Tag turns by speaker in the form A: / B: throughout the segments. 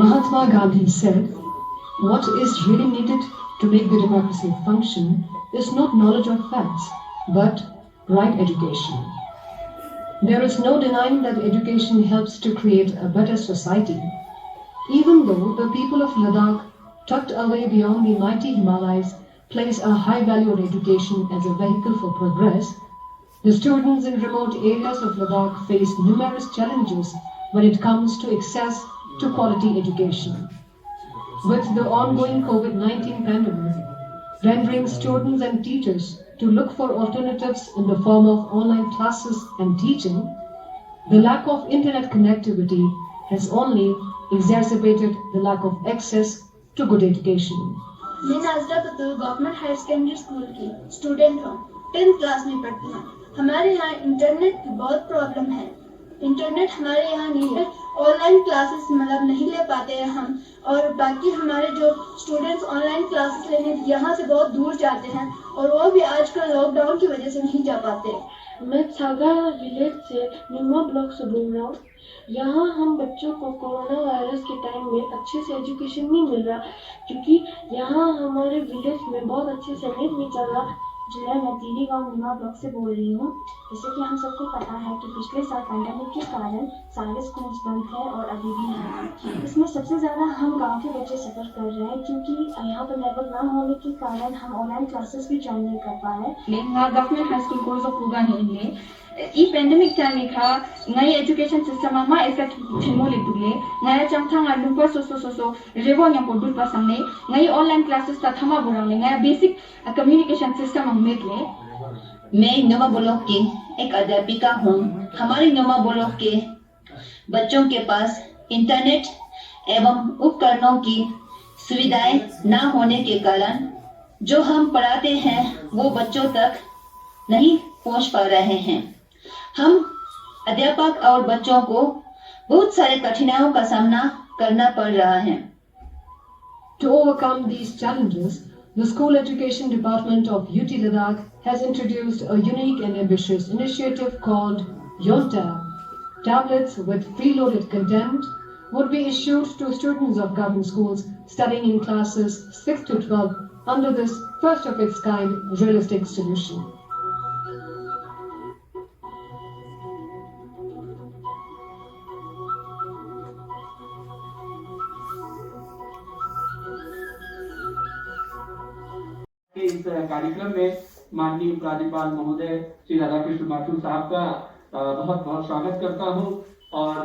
A: Mahatma Gandhi said, "What is really needed to make the democracy function is not knowledge of facts, but right education." There is no denying that education helps to create a better society. Even though the people of Ladakh, tucked away beyond the mighty Himalayas, place a high value on education as a vehicle for progress, the students in remote areas of Ladakh face numerous challenges when it comes to access to quality education. With the ongoing COVID-19 pandemic, rendering students and teachers to look for alternatives in the form of online classes and teaching, the lack of internet connectivity has only exacerbated the lack of access to good education.
B: मैं नाजरा बतूर government higher secondary school की student हूँ, 10th class में पढ़ती हूँ। हमारे यहाँ internet की बहुत प्रॉब्लम है। इंटरनेट हमारे यहाँ नहीं है, ऑनलाइन क्लासेस मतलब नहीं ले पाते हैं हम, और बाकी हमारे जो स्टूडेंट्स ऑनलाइन क्लासेस लेने यहाँ से बहुत दूर जाते हैं, और वो भी आजकल लॉकडाउन की वजह से नहीं जा पाते।
C: मैं सागा विलेज से निम्मा ब्लॉक से बोल रहा हूँ। यहाँ हम बच्चों को कोरोना वायरस के टाइम में अच्छे से एजुकेशन नहीं मिल रहा, क्योंकि यहाँ हमारे विलेज में बहुत अच्छे से नेट नहीं चल रहा।
D: जो है मैं टीवी गाँव निम्मा ब्लॉक से बोल रही हूँ। जैसे कि हम सबको पता है कि पिछले साल पैंडेमिक के कारण सारे स्कूल्स बंद है और अभी भी हैं। इसमें सबसे ज़्यादा हम गांव के बच्चे सफ़र कर रहे हैं, क्योंकि यहाँ पर नेटवर्क ना होने के कारण हम ऑनलाइन क्लासेस भी ज्वाइन नहीं कर पा रहे।
E: Government high school course of Puga ने ई पैंडेमिक टाइम खा नई एजुकेशन सिस्टम मा इसका थिमोले दुले नया चंगथांग लुपर सो रेबो न्या पोडुल पासंगने नई ऑनलाइन क्लासेस ता थमा बुरांगने नया बेसिक कम्युनिकेशन सिस्टम हम मेकले।
F: मैं नोमा ब्लॉक की एक अध्यापिका हूँ। हमारे नोमा ब्लॉक के बच्चों के पास इंटरनेट एवं उपकरणों की सुविधाएं न होने के कारण जो हम पढ़ाते हैं वो बच्चों तक नहीं पहुंच पा रहे हैं। हम अध्यापक और बच्चों को बहुत सारे कठिनाइयों का सामना करना पड़ रहा है।
A: To overcome these challenges, the School Education Department of UT Ladakh has introduced a unique and ambitious initiative called YonTab. Tablets with preloaded content would be issued to students of government schools studying in classes 6 to 12 under this first of its kind realistic solution.
G: इस कार्यक्रम में माननीय प्राध्यापक महोदय श्री राधाकृष्ण माथुर साहब का बहुत बहुत स्वागत करता हूं, और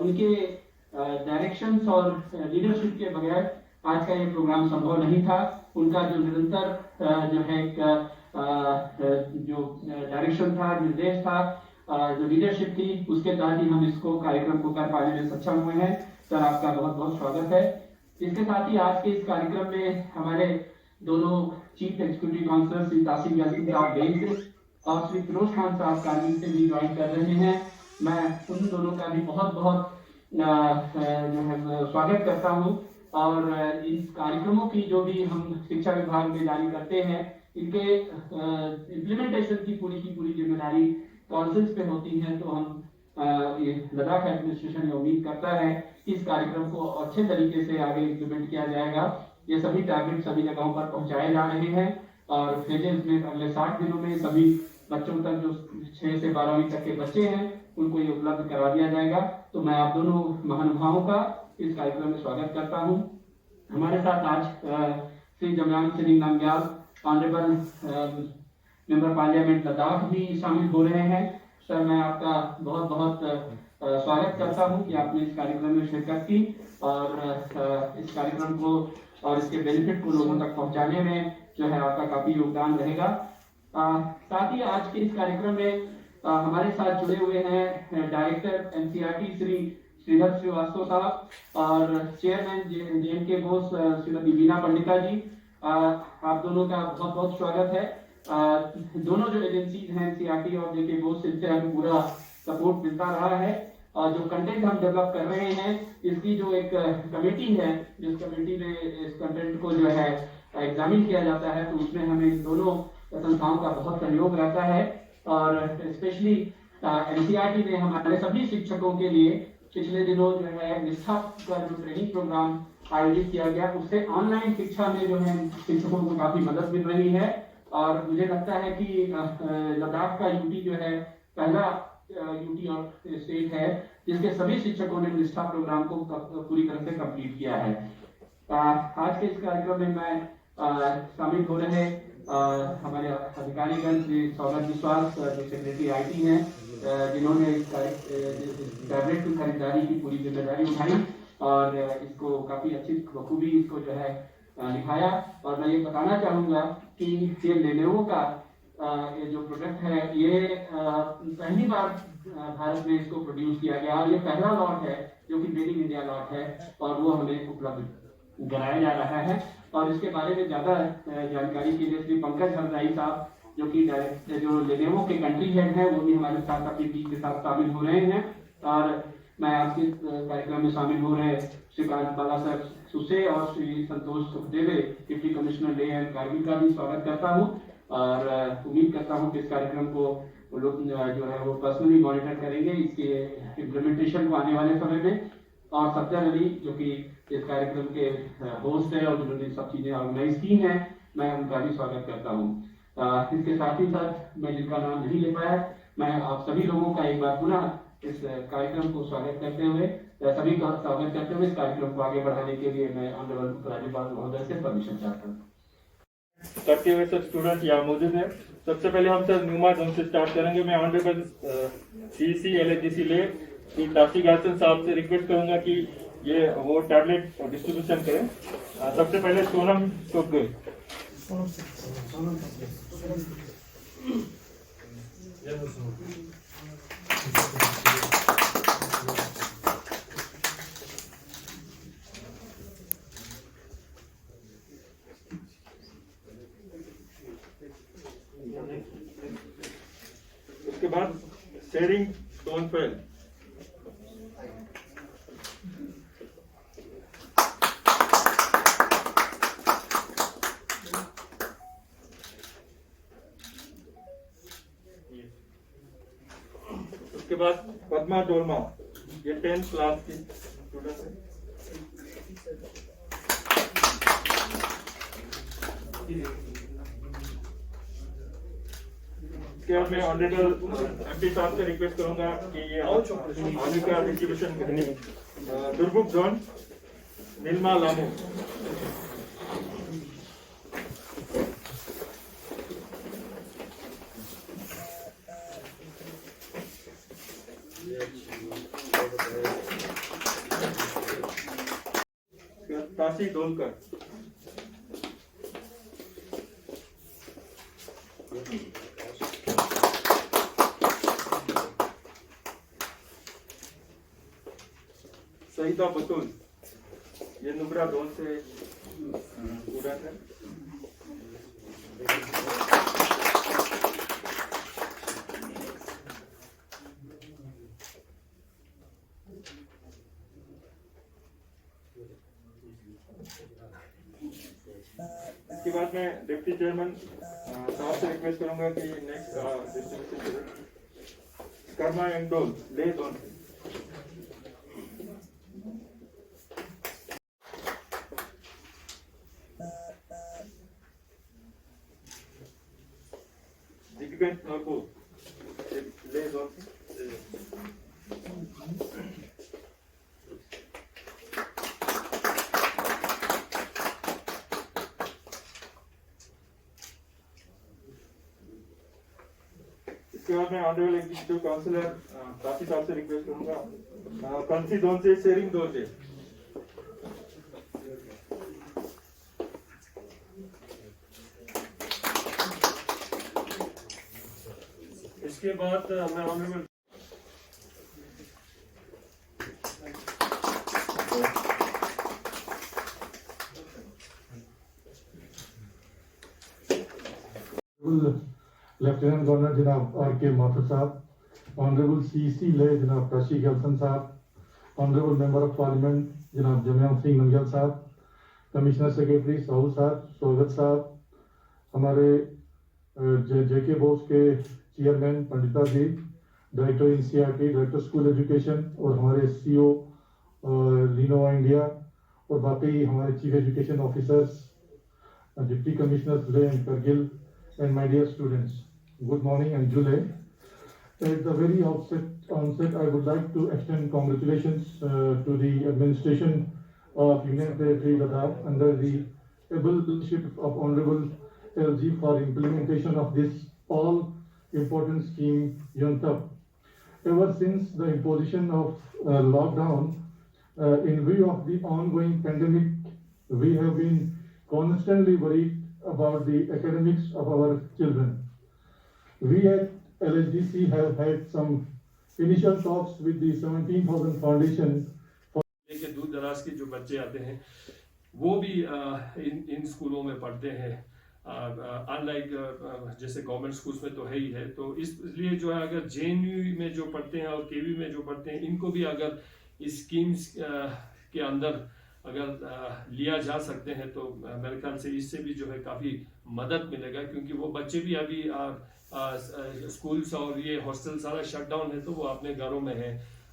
G: उनके डायरेक्शंस और लीडरशिप के बगैर आज का ये प्रोग्राम संभव नहीं था। उनका जो निरंतर जो है जो डायरेक्शन था, निर्देश था, जो लीडरशिप थी, उसके तहत ही हम इसको कार्यक्रम को कर पाने में सक्षम हुए हैं। सर, आपका बहुत बहुत स्वागत है। इसके साथ ही आज के इस कार्यक्रम में हमारे दोनों chief executive councillor Shri Tasim Yasin साहब बेंच और श्री फिरोज खान साहब कारगिल से भी ज्वाइन कर रहे हैं। मैं उन दोनों का भी बहुत बहुत जो है स्वागत करता हूं, और इस कार्यक्रमों की जो भी हम शिक्षा विभाग में जारी करते हैं, इनके इम्प्लीमेंटेशन की पूरी जिम्मेदारी काउंसिल्स पे होती है। तो हम लद्दाख एडमिनिस्ट्रेशन ये उम्मीद करता है कि इस कार्यक्रम को अच्छे तरीके से आगे इम्प्लीमेंट किया जाएगा। ये सभी टैबलेट सभी जगहों पर पहुंचाए जा रहे हैं, और फेजेस में अगले 60 दिनों में सभी बच्चों तक जो 6 से 12वीं तक के बच्चे हैं उनको ये उपलब्ध करा दिया जाएगा। तो मैं आप दोनों महानुभावों का इस कार्यक्रम में स्वागत करता हूं। हमारे साथ आज Shri Jamyang Singh Namgyal, honourable member parliament Ladakh भी शामिल हो रहे हैं। सर, मैं आपका बहुत बहुत स्वागत करता हूं कि आपने इस कार्यक्रम में शिरकत की, और इस कार्यक्रम को और इसके बेनिफिट को लोगों तक पहुंचाने में जो है आपका काफी योगदान रहेगा। साथ ही आज के इस कार्यक्रम में हमारे साथ जुड़े हुए हैं डायरेक्टर एनसीईआरटी श्री श्रीधर श्रीवास्तव साहब और चेयरमैन जेएनके बोस श्रीमती बीना पंडिता जी। आप दोनों का बहुत बहुत स्वागत है। दोनों जो एजेंसीज हैं एनसीईआरटी और जेके बोस, इनसे हमें पूरा सपोर्ट मिलता रहा है, और जो कंटेंट हम डेवलप कर रहे हैं इसकी जो एक कमेटी है, जिस कमेटी में इस कंटेंट को जो है एग्जामिन किया जाता है, तो उसमें हमें इन दोनों संस्थाओं का बहुत सहयोग रहता है। और स्पेशली एनसीईआरटी ने हमारे सभी शिक्षकों के लिए पिछले दिनों जो है निष्ठा का जो ट्रेनिंग प्रोग्राम आयोजित किया गया, उससे ऑनलाइन शिक्षा में जो है शिक्षकों को काफी मदद मिल रही है। और मुझे लगता है कि लद्दाख का यूटी जो है पहला यूटी और स्टेट है जिसके सभी शिक्षकों ने निष्ठा प्रोग्राम को पूरी तरह से कंप्लीट किया है। आज के इस कार्यक्रम में मैं शामिल हो रहे हमारे अधिकारीगण श्री सौगत विश्वास जो सेक्रेटरी आईटी हैं, जिन्होंने टैबलेट की खरीदारी की पूरी जिम्मेदारी उठाई और इसको काफी अच्छी बखूबी इसको जो है निभाया। और मैं ये बताना चाहूँगा कि ये लेनोवो का ये जो प्रोडक्ट है ये पहली बार भारत में इसको प्रोड्यूस किया गया और ये पहला लॉट है जो कि मेड इन इंडिया लॉट है और वो हमें उपलब्ध कराया जा रहा है। और इसके बारे में ज्यादा जानकारी के लिए श्री पंकज हरदाई साहब जो कि जो लेनोवो के कंट्री हेड हैं वो भी हमारे साथ अपनी टीम के साथ शामिल हो रहे हैं। और मैं आज के कार्यक्रम में शामिल हो रहे श्रीकांत बाला साहब सुसे और Shri Santosh Sukhdeve deputy commissioner Leh and Kargil का भी स्वागत करता हूँ और उम्मीद करता हूँ कि इस कार्यक्रम को लोग जो है वो पर्सनली मॉनिटर करेंगे इसके इम्प्लीमेंटेशन को आने वाले समय में। और सत्तर अली जो कि इस कार्यक्रम के होस्ट है और जिन्होंने सब चीजें ऑर्गेनाइज की हैं, मैं उनका भी स्वागत करता हूँ। इसके साथ ही साथ मैं जिनका नाम नहीं ले पाया, मैं आप सभी लोगों का एक बार पुनः इस कार्यक्रम को स्वागत करते हुए सभी का स्वागत करते हुए इस कार्यक्रम को आगे बढ़ाने के लिए मैं ऑनरेबल राज्यपाल महोदय से परमिशन चाहता हूँ।
H: करते हुए सब स्टूडेंट यहाँ मौजूद हैं। सबसे पहले हम सर न्यूमा जोन से स्टार्ट करेंगे। मैं ऑनरेबल सीसी LHGC ले टासी गासन साहब से रिक्वेस्ट करूंगा कि ये वो टैबलेट डिस्ट्रीब्यूशन करें। सबसे पहले सोनम टोपगे। उसके बाद शेरिंग टोनफेल। उसके बाद पद्मा डोलमा, ये 10th क्लास की स्टूडेंट है। इसके बाद मैं ऑनरेबल MP साहब से रिक्वेस्ट करूंगा कि ये आगे का डिस्ट्रीब्यूशन करें। दुर्गुप जोन नीलमा लामू। तासी डोलकर। सईदा बतूल, ये नुब्रा जोन से स्टूडेंट है। इसके बाद मैं डिप्टी चेयरमैन साहब से रिक्वेस्ट करूंगा कि नेक्स्ट डिस्ट्रीब्यूशन कर्मा एंडोल ले जोन। जिगबेंट नॉर्बो ले जोन। इसके बाद मैं ऑनरेबल एग्जीक्यूटिव काउंसिलर काफी साहब से रिक्वेस्ट करूंगा कंसी जोन से शेरिंग दोजे। इसके बाद मैं ऑनरेबल
I: लेफ्टिनेंट गवर्नर जनाब RK माथुर साहब, ऑनरेबल CC ले जनाब काशी गलसन साहब, ऑनरेबल मेंबर ऑफ पार्लियामेंट जनाब जमयाम सिंह नंगल साहब, कमिश्नर सेक्रेटरी साहू साहब, स्वागत साहब, हमारे JK बोस के chairman Pandita ji, director NCERT, director school education और हमारे CEO लिनोवा इंडिया और बाकी हमारे chief education officers, deputy commissioners Leh and Kargil and my dear students, good morning and July. At the very onset, I would like to extend congratulations to the administration of Union Territory Ladakh under the able leadership of Honorable LG for implementation of this all important scheme UNTAP. Ever since the imposition of lockdown, in view of the ongoing pandemic, we have been constantly worried about the academics of our children. We at LHDC have had some initial talks with the 17,000 Foundation.
J: लेकिन दूर दराज के जो बच्चे आते हैं वो भी इन स्कूलों में पढ़ते हैं, अनलाइक जैसे गवर्नमेंट स्कूल्स में तो है ही है। तो इसलिए जो है अगर JNU में जो पढ़ते हैं और KV में जो पढ़ते हैं इनको भी अगर इस स्कीम्स के अंदर अगर लिया जा सकते हैं तो मेरे ख्याल से इससे भी जो है काफ़ी मदद मिलेगा, क्योंकि वो बच्चे भी अभी स्कूल्स और ये हॉस्टल सारा शट डाउन है तो वो अपने घरों में है।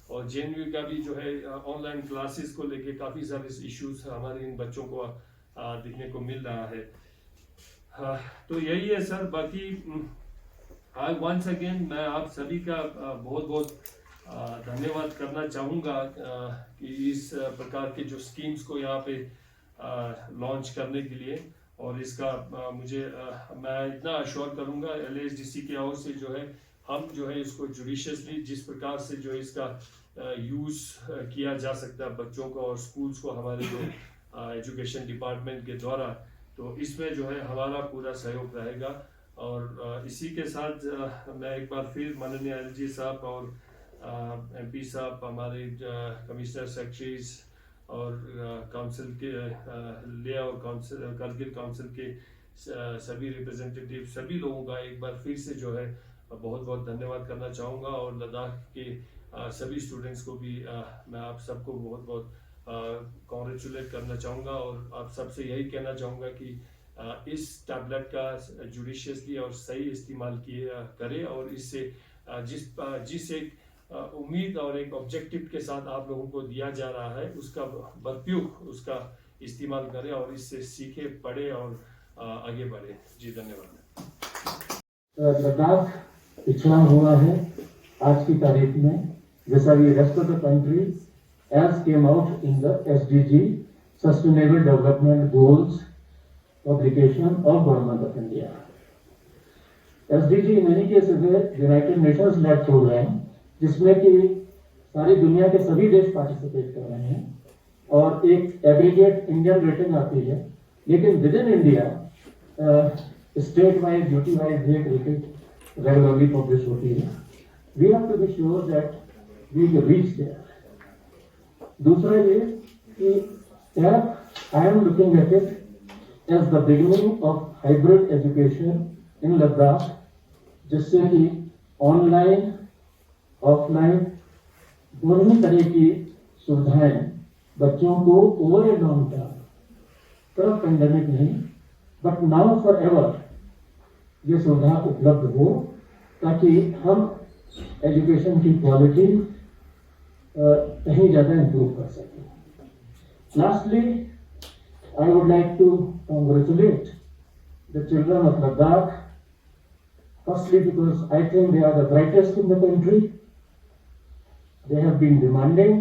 J: और JNU का भी जो है ऑनलाइन क्लासेस को लेके काफ़ी सारे इश्यूज हमारे इन बच्चों को दिखने को मिल रहा है। तो यही है सर। बाकी वंस अगेन मैं आप सभी का बहुत बहुत धन्यवाद करना चाहूँगा कि इस प्रकार के जो स्कीम्स को यहाँ पे लॉन्च करने के लिए, और इसका मैं इतना अश्योर करूँगा LHDC की ओर से जो है हम जो है इसको जुडिशियसली जिस प्रकार से जो इसका यूज़ किया जा सकता है बच्चों को और स्कूल्स को हमारे जो एजुकेशन डिपार्टमेंट के द्वारा, तो इसमें जो है हमारा पूरा सहयोग रहेगा। और इसी के साथ मैं एक बार फिर माननीय LG साहब और MP साहब, हमारे कमिश्नर सेक्रेटरीज और काउंसिल के ले और काउंसिल करगिल काउंसिल के सभी रिप्रेजेंटेटिव सभी लोगों का एक बार फिर से जो है बहुत बहुत धन्यवाद करना चाहूँगा। और लद्दाख के सभी स्टूडेंट्स को भी मैं आप सबको बहुत बहुत कॉन्ग्रेचुलेट करना चाहूँगा और आप सबसे यही कहना चाहूँगा कि इस टैबलेट का जुडिशियसली और सही इस्तेमाल करें और इससे जिस एक उम्मीद और एक ऑब्जेक्टिव के साथ आप लोगों को दिया जा रहा है उसका बदूक उसका इस्तेमाल करें और इससे सीखे पढ़े और आगे बढ़े। जी धन्यवाद।
K: लद्दाख पिछड़ा हुआ है आज की तारीख में, जैसा ये rest of the country as came out in the SDG sustainable development goals publication of government of India. SDG in many cases is a United Nations led programme जिसमें कि सारी दुनिया के सभी देश पार्टिसिपेट कर रहे हैं और एक एग्रीगेट इंडियन रेटिंग आती है, लेकिन within India state wise duty wise एक रेटिंग रेगुलरली पब्लिश होती है। We have to be sure that we reach there. दूसरा ये कि I am looking at it as the beginning of hybrid education in Ladakh, जिससे कि online offline दोनों ही तरह की सुविधाएं बच्चों को ओवर ए लॉन्ग टर्म, सिर्फ पेंडेमिक नहीं बट नाउ फॉर एवर ये सुविधा उपलब्ध हो, ताकि हम एजुकेशन की क्वालिटी कहीं ज़्यादा इम्प्रूव कर सकें। Lastly I would like to congratulate the children of Ladakh, firstly because I think they are the brightest in the country. They have been demanding,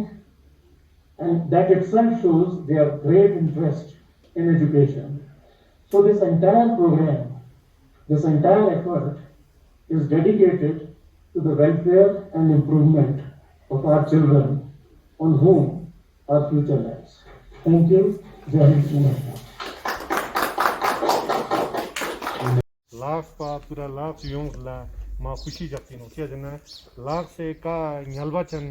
K: and that itself shows their great interest in education. So this entire program, this entire effort is dedicated to the welfare and improvement of our children on whom our future lies. Thank you. Jai Hind, Namaskar.
I: Lakh पा पूरा lakh Yong ला माँ खुशी जाती no क्या जना लाख से का न्यालबा चन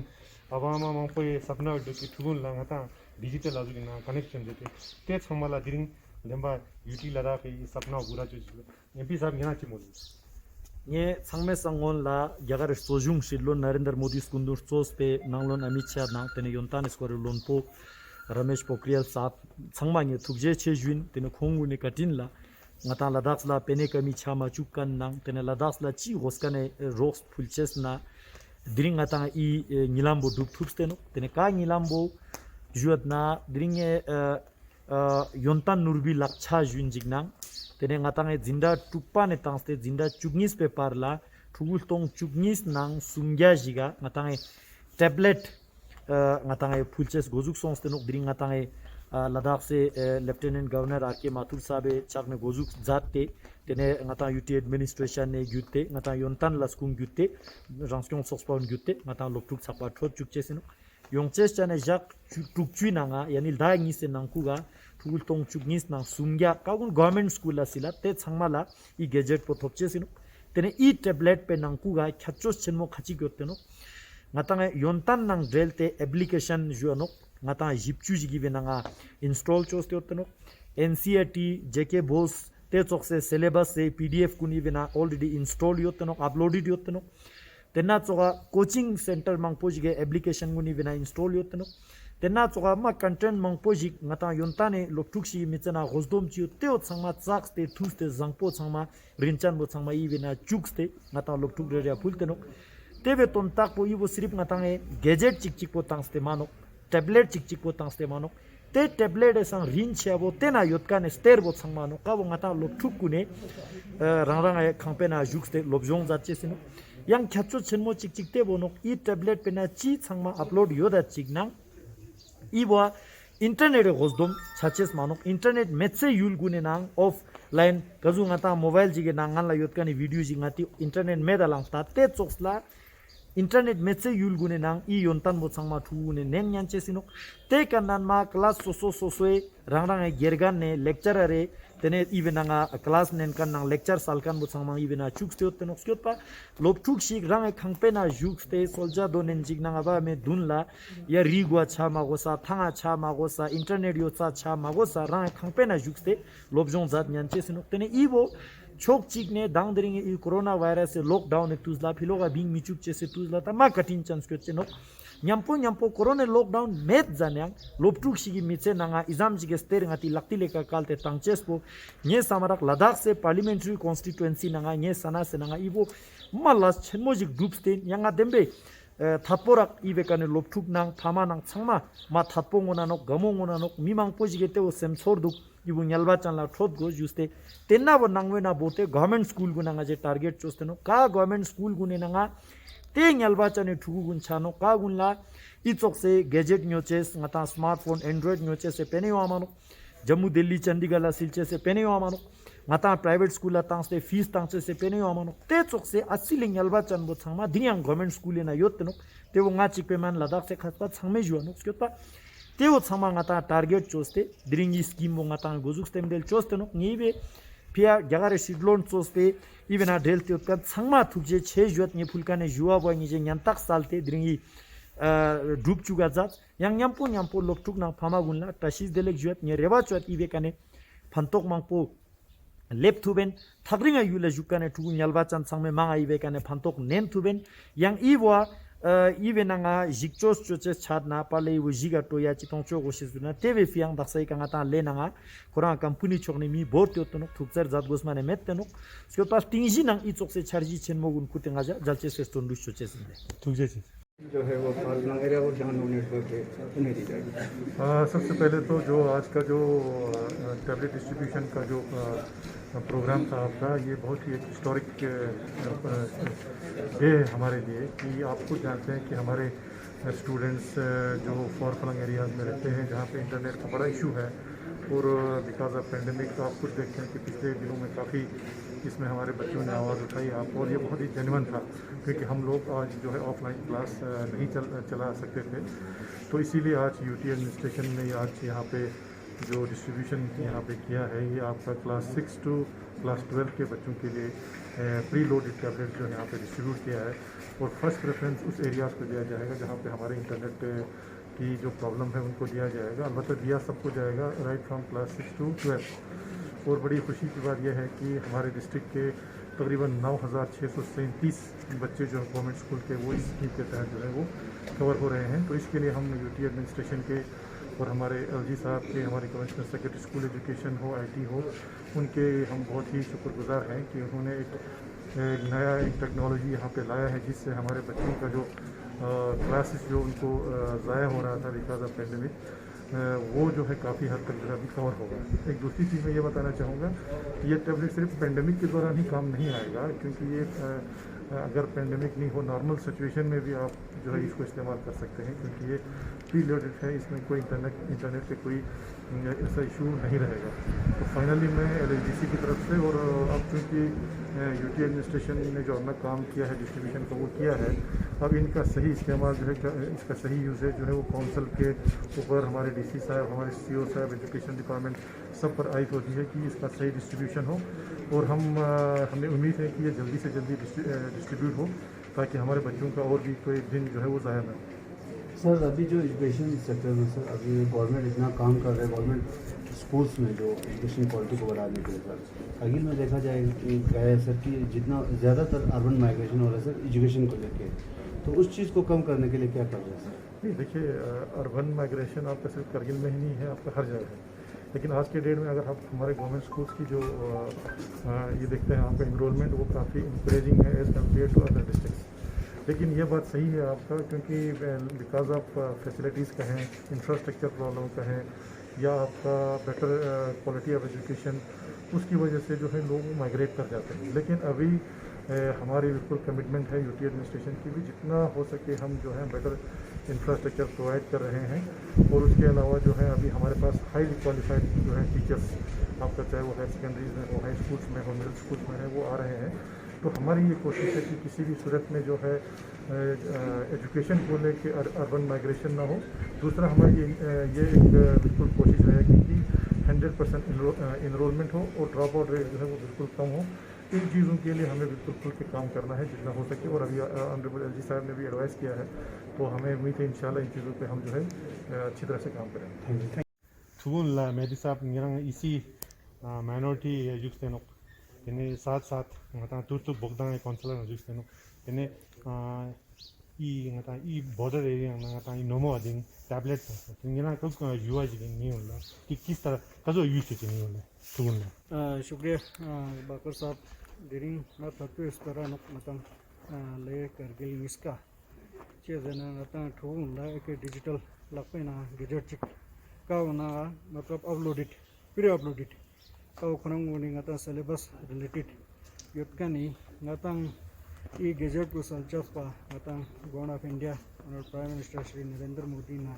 I: अवामा माँ को ये सपना उड़ के ठुगुन लांगा था डिजिटल आजू ना कनेक्शन देते तेज हमारा दिरिंग लेम्बा यूटी लड़ा के सपना पूरा चुज MP साहब यहाँ चिमोली
L: ये संगमे संगोन ला जगर सोजुंग शिलो नरेंद्र मोदी स्कुंदुर सोस पे नांगलोन अमित शाह नांग तेने योंतान स्क्वायर लोन पो रमेश पोखरियाल साहब संगमा ये थुगजे चेजुइन तेने खोंगु ने कटिन ला ngata ladax la pene kami chama chukan nang tene ladax la chi hoskane rocks pulches na dring ngata I ngilambo dup thupsteno tene ka ngilambo juat na dring yontan nurbi lakcha jun jignang tene ngata zinda tukpa ne tangste zinda chugnis paper la thugul tong chugnis nang sungya jiga ngata tablet ngata pulches gozuk sonste nok dring ngata Ladakh से lieutenant governor R K. Mathur साहब चाक में गोजुक जाते तेने ngata UT administration ने गुते ngata योंतान लस्कुंग गुते रांसक्यों सोक्सपाउन गुते ngata लोकटुक Sapa थोत चुकचे सिनो योंगचेस चाने जाक टुकचुई नांगा यानी दांगी से नांकुगा थुगुल तोंग चुगनिस नांग सुंग्या कागुन गवर्नमेंट स्कूल ला सिला ते छंगमाला ई गैजेट पो थोपचे सिनो तेने ई टैबलेट पे नांकुगा खचोस छिनमो खची गोतेनो ngata योंतान नांग ड्रेल ते application जुनो ngata jipchu jigi benanga install choste otno NCERT JK Bose te chokse syllabus se PDF kuni bena already install yotno uploaded yotno tenna choga coaching center mangpoji ge application kuni bena install yotno tenna choga ma content mangpoji ngata yontane loktukshi michana gosdom chi teo changma chaks te thuste jangpo changma rinchan bo changma I bena chukste ngata loktuk re phulteno tebe tontak po ibo sirip ngata gadget chik po tangste mano tablet chik po tangste mano te tablet sang rin chabo tena yotka ne ster bo changmano ka bo ngata lokthuk kune rangrang khampena jukste lobjong jatche sino yang khachu chenmo chik te bonok I tablet pena chi changma upload yoda chignang I bo internet e gosdom chaches manok internet metse yul gune nang offline kazu ngata mobile jige nangan la yotka ni video jingati internet medalang ta te choksla internet metse yul gune nang I yontan bo changma thu ne nen nyanche sino te kanan ma class so rangrang gergan ne lecturer re tene ibenanga class nen kan nang lecture salkan bo changma ibena chukste otno skotpa lobthuk shik rang khangpena jukste solja donen jignanga ba me dunla ya rigwa cha magosa thanga cha magosa internet yo cha magosa rang khangpena jukste lobjong zat nyanche sino tene ibo chok chik ne dang dringe I corona virus se lockdown ek tuzla philoga bing michuk che se tuzla ta ma katin chance kyo cheno nyampo corona lockdown met janyang loptuk sigi miche nanga exam jige ster ngati lakti leka kalte tangches po nye samarak ladakh se parliamentary constituency nanga nye sana se nanga ibo malas chenmojik groups te yanga dembe thatporak ibekane loptuk nang thama nang changma ma thatpongona nok gamongona nok mimang pojige te o sem chorduk ibu nyalba chanla thot go juste tenna bo nangwena bote government school gunanga je target chosteno ka government school gunenanga te nyalba chane thugu gun chano ka gunla I chokse gadget nyoches ngata smartphone android nyoches se pene amano jammu delhi chandigarh la silche se pene amano ngata private school la tangste fees tangse se pene amano te chokse asiling nyalba chan bo changma diniang government school na yotno te wo nga chikpe man ladakh se khatpa changme juano skotpa teo chama ngata target choste dringi scheme mo ngata gozuk stem del choste no ngibe pia jagare sidlon choste ibena del te ka changma thukje che juat ni fulkane juwa boy ni je nyantak salte dringi drup chuga jat yang nyampo loktuk na phama gunla tashis delek juat ni reba chot ibe kane phantok mangpo lep thuben thagringa yule jukane thugu nyalba chan sangme manga ibe kane phantok nem thuben yang iwa ibenanga jikchos choche chadna pale wo jiga toya chitong cho gosisuna tv fiang daksai kanga ta lenanga korang company chokni mi bort yotno thukser jat gosmane metteno sio pas tingji nang I chokse charji chenmogun kutenga jalche se ston lucho chesinde
I: थुकजे
M: जो है वो marginal area को ध्यान network के उन्हें दी जाएगी।
I: सबसे पहले तो जो आज का जो टैबलेट डिस्ट्रीब्यूशन का जो प्रोग्राम था आपका ये बहुत ही एक हिस्टोरिक डे है हमारे लिए कि आप खुद जानते हैं कि हमारे स्टूडेंट्स जो फॉर फ्लंग एरियाज़ में रहते हैं जहाँ पे इंटरनेट का बड़ा इशू है और बिकॉज ऑफ पेंडेमिक तो आप खुद देखते हैं कि पिछले दिनों में काफ़ी इसमें हमारे बच्चों ने आवाज़ उठाई आप और ये बहुत ही जेन्युइन था क्योंकि हम लोग आज जो है ऑफलाइन क्लास नहीं चला सकते थे तो इसीलिए आज UT एडमिनिस्ट्रेशन ने आज यहाँ पे जो डिस्ट्रीब्यूशन यहाँ पे किया है ये आपका क्लास 6 to क्लास 12 के बच्चों के लिए प्री लोडेड टैबलेट जो यहाँ पे डिस्ट्रीब्यूट किया है और फर्स्ट प्रेफरेंस उस एरियाज़ को दिया जाएगा जहाँ पे हमारे इंटरनेट की जो प्रॉब्लम है उनको दिया जाएगा अलबत्ता दिया सबको जाएगा राइट फ्रॉम क्लास 6 to 12 और बड़ी खुशी की बात यह है कि हमारे डिस्ट्रिक्ट के तकरीबन 9,637 बच्चे जो गवर्नमेंट स्कूल के वो इस स्कीम के तहत जो है वो कवर हो रहे हैं तो इसके लिए हम UT एडमिनिस्ट्रेशन के और हमारे LG साहब के हमारे कमिश्नर सेक्रेटरी स्कूल एजुकेशन हो IT हो उनके हम बहुत ही शुक्रगुजार हैं कि उन्होंने एक एक नया एक टेक्नोलॉजी यहाँ पे लाया है जिससे हमारे बच्चों का जो क्लासेस जो उनको ज़ाया हो रहा था बिकॉज ऑफ पेंडेमिक, वो जो है काफ़ी हद तक जो है अभी कवर होगा। एक दूसरी चीज़ मैं ये बताना चाहूँगा कि ये टैबलेट सिर्फ पेंडेमिक के दौरान ही काम नहीं आएगा, क्योंकि ये अगर पेंडेमिक नहीं हो नॉर्मल सिचुएशन में भी आप जो है इसको इस्तेमाल कर सकते हैं, क्योंकि ये प्री लोडेड है, इसमें कोई इंटरनेट पे कोई ऐसा इशू नहीं रहेगा। तो फाइनली मैं LHDC की तरफ से और अब चूँकि UT एडमिनिस्ट्रेशन ने जो अपना काम किया है डिस्ट्रीब्यूशन का वो किया है, अब इनका सही इस्तेमाल जो है इसका सही यूजेज जो है वो काउंसिल के ऊपर हमारे DC साहब, हमारे CO साहब, एजुकेशन डिपार्टमेंट सब पर आयत होती है कि इसका सही डिस्ट्रीब्यूशन हो, और हमें उम्मीद है कि ये जल्दी से जल्दी डिस्ट्रीब्यूट हो ताकि हमारे बच्चों का और भी कोई दिन जो है वो ज़ाया ना हो।
M: सर अभी जो एजुकेशन सेक्टर में सर अभी गवर्नमेंट इतना काम कर रहा है, गवर्नमेंट स्कूल्स में जो एजुकेशन क्वालिटी को बढ़ाने के लिए सर आगे में देखा जाए कि क्या है सर कि जितना ज़्यादातर अर्बन माइग्रेशन हो रहा है सर एजुकेशन को लेके, तो उस चीज़ को कम करने के लिए क्या कर रहे हैं सर?
I: नहीं, देखिए अर्बन माइग्रेशन आपका सिर्फ करगिल में ही नहीं है, आपका हर जगह है। लेकिन आज के डेट में अगर आप हमारे गवर्नमेंट स्कूल्स की जो ये देखते हैं आपका इनरोलमेंट वो काफ़ी इंकरेजिंग है as compare to other districts. लेकिन ये बात सही है आपका, क्योंकि बिकॉज ऑफ फैसिलिटीज़ कहें, इंफ्रास्ट्रक्चर प्रॉब्लम कहें, या आपका बेटर क्वालिटी ऑफ एजुकेशन, उसकी वजह से जो है लोग माइग्रेट कर जाते हैं। लेकिन अभी हमारी बिल्कुल कमिटमेंट है UT एडमिनिस्ट्रेशन की भी, जितना हो सके हम जो है बेटर इंफ्रास्ट्रक्चर प्रोवाइड कर रहे हैं, और उसके अलावा जो है अभी हमारे पास हाईली क्वालिफाइड जो है टीचर्स आपका, चाहे वो हायर सेकेंडरीज में हो, हाई स्कूल्स में हो, मिडिल स्कूल्स में है, वो आ रहे हैं। तो हमारी ये कोशिश है कि किसी भी सूरत में जो है एजुकेशन को लेके अर्बन माइग्रेशन ना हो। दूसरा हमारी ये एक बिल्कुल कोशिश रहेगी कि 100% इनरोलमेंट हो और ड्रॉप आउट रेट जो है वो बिल्कुल कम हो। इन चीज़ों के लिए हमें बिल्कुल खुल के काम करना है जितना हो सके, और अभी ऑनरेबल LG साहब ने भी एडवाइस किया है, तो हमें उम्मीद है इंशाल्लाह इन चीज़ों पे हम जो है अच्छी तरह से काम करेंगे।
N: थुगुन मेदी साहब निरंग इसी माइनॉरिटी युक्त तेनो तेने साथ साथ ngata turtu bogdang काउंसिलर युक्त तेनो तेने ई बॉर्डर एरिया ngata ई नोमो अदिंग टैबलेट निरंग कुछ युवा जी नहीं होला कि किस तरह कजो यूज से नहीं होला थुगुन।
O: शुक्रिया बाकर साहब डिरिंग ना थत्तु इस तरह मतम ले करगिल मिसका चेजना ngata थुगुन ला एक डिजिटल लपना गेजेट चिक का ना मतलब अपलोडेड प्री अपलोडेड का खनंग मोनी ngata सिलेबस रिलेटेड युतकानी ngata ई गेजेट को संचास पा ngata गवर्नमेंट ऑफ इंडिया और प्राइम मिनिस्टर श्री नरेंद्र मोदी ना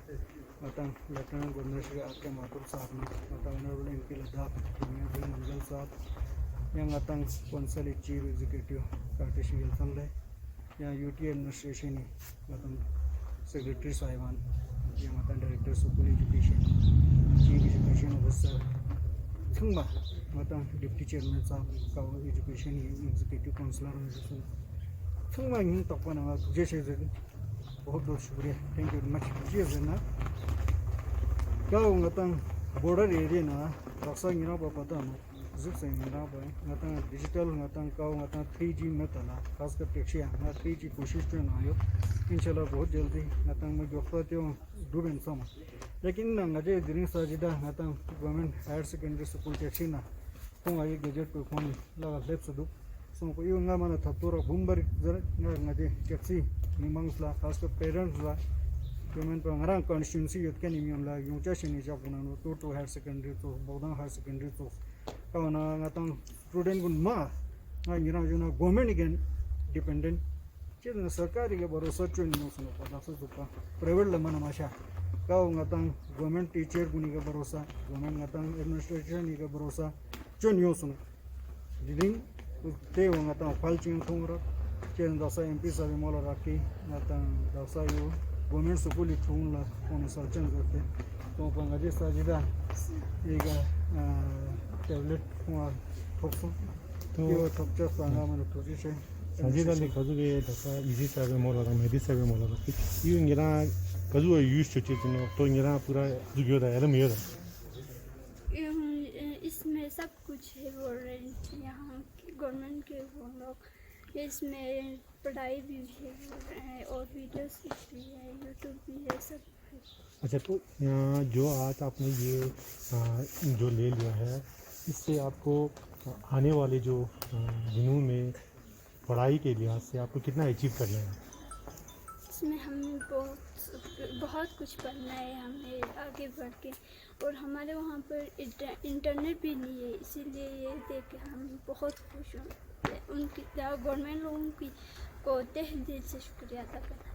O: ngata lieutenant governor Shri R K Mathur साहब ने ngata ऑनरेबल MP लद्दाख मंगल साहब yang ngata council chief executive कार्टेशी गिल्सन ले या UT एडमिनिस्ट्रेशन ngata सेक्रेटरी साहिबान yang ngata director school education chief education officer थंबा ngata डिप्टी चेयरमैन साहब का एजुकेशन एग्जीक्यूटिव काउंसिलर थंबा इन तकना जैसे बहुत बहुत शुक्रिया, थैंक यू वेरी मच। जी जना गाँव ngata बॉर्डर एरिया ना रक्षा गिरा पता ना जुक से गिरा पे ngata डिजिटल ngata गाँव ngata 3G में तला खास कर टेक्सिया ngata 3G कोशिश पे ना आयो इंशाल्लाह बहुत जल्दी ngata मैं जोखते हूँ डूबें सम। लेकिन ngade ग्रीन साजिदा ngata government higher secondary school टेक्सी ना तो आगे गेजेट पे फोन लगा लेप सुदु सो को यो nga mana thapura bumbar ngade टेक्सी निमंग ला खास कर पेरेंट्स ला गवर्नमेंट पर ngara constituency yot के नियम ला युचा शनि जा पुनानो तो हायर सेकेंडरी तो बौद्ध हायर सेकेंडरी तो कावना ngata स्टूडेंट गुन मा ngira जुना गवर्नमेंट again डिपेंडेंट चेन सरकारी के भरोसा चुन नो सुनो पदा सुपा प्राइवेट ला mana masha काव ngata गवर्नमेंट टीचर गुनी के भरोसा गवर्नमेंट ngata एडमिनिस्ट्रेशन के भरोसा चुन यो सुनो दिदिन ते ngata falching thongra चेन दसा MP साहब मोला राखी ngata दसा यो गवर्नमेंट स्कूल थून ला कोन सर्चन करते तो पंगाजे साजिदा एक टैबलेट हुआ ठोक्सो तो ठोक्चा सांगा मन ठोची से
N: साजिदा ने कजुगे दसा इजी साहब मोला रा मेदी साहब मोला रा यू ngira कजु यूज चुची तो ngira पूरा जुगियो दा एदम यो
P: इसमें सब कुछ है वारंट यहाँ गवर्नमेंट के वो लोग इसमें पढ़ाई भी है और वीडियोस भी है यूट्यूब भी है सब है।
N: अच्छा तो जो आज आपने ये जो ले लिया है इससे आपको आने वाले जो दिनों में पढ़ाई के लिहाज से आपको कितना अचीव करना है?
P: इसमें हमें बहुत कुछ पढ़ना है, हमें आगे बढ़ के। और हमारे वहाँ पर इंटरनेट भी नहीं है, इसीलिए ये देख के हम बहुत खुश हूँ। उनकी गवर्नमेंट लोगों की को तहे दिल से शुक्रिया अदा करना।